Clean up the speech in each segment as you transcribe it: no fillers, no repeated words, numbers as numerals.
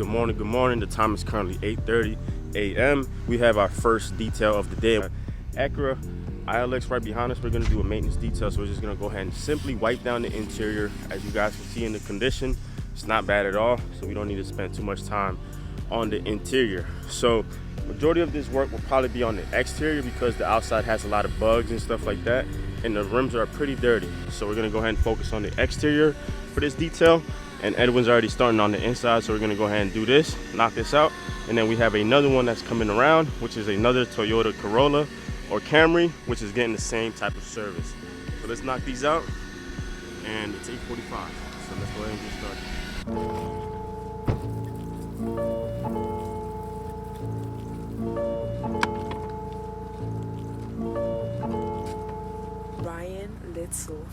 Good morning, good morning. The time is currently 8:30 a.m. We have our first detail of the day. Acura ILX right behind us. We're gonna do a maintenance detail, so we're just gonna go ahead and simply wipe down the interior. As you guys can see in the condition, it's not bad at all, so we don't need to spend too much time on the interior. So majority of this work will probably be on the exterior because the outside has a lot of bugs and stuff like that, and the rims are pretty dirty. So we're gonna go ahead and focus on the exterior for this detail. And Edwin's already starting on the inside, so we're gonna go ahead and do this, knock this out. And then we have another one that's coming around, which is another Toyota Corolla or Camry, which is getting the same type of service. So let's knock these out, and it's 8:45. So let's go ahead and get started. Ryan Little.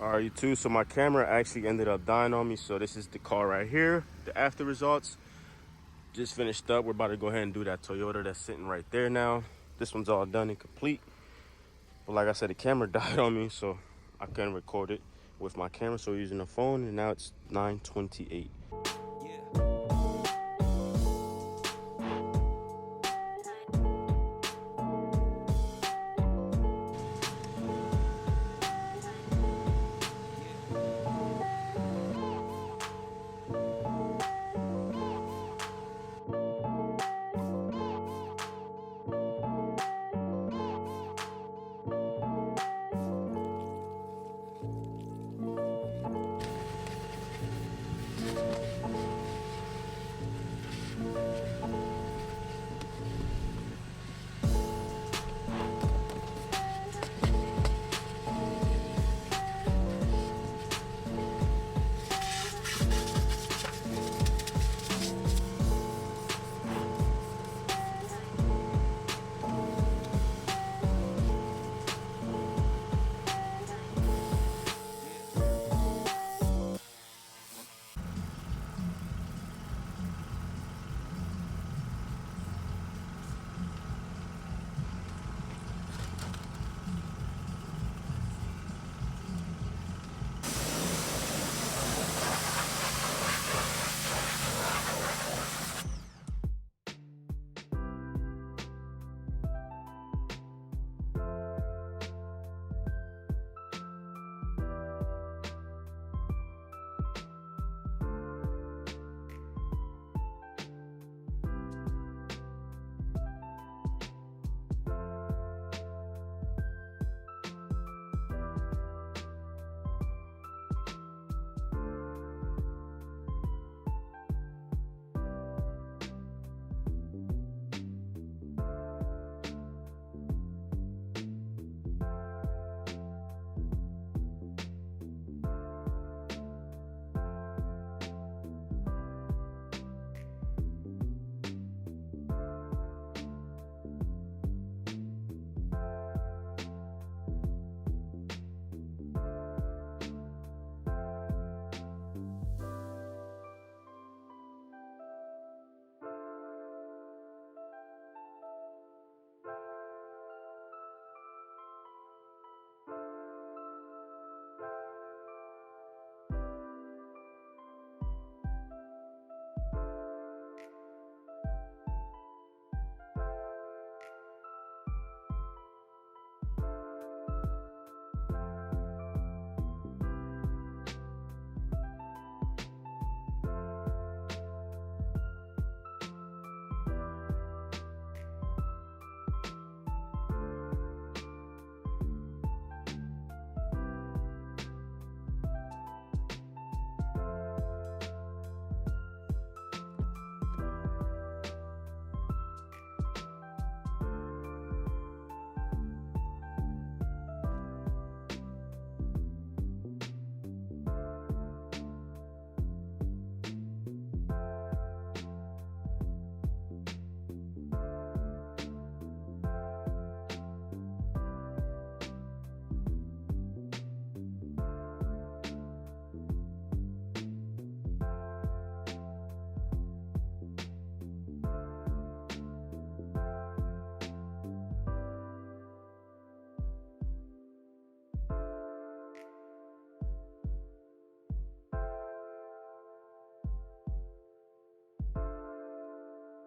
All right, you two, so my camera actually ended up dying on me. So this is the car right here, the after results. Just finished up. We're about to go ahead and do that Toyota that's sitting right there now. This one's all done and complete. But like I said, the camera died on me, so I couldn't record it with my camera. So we're using the phone, and now it's 9:28.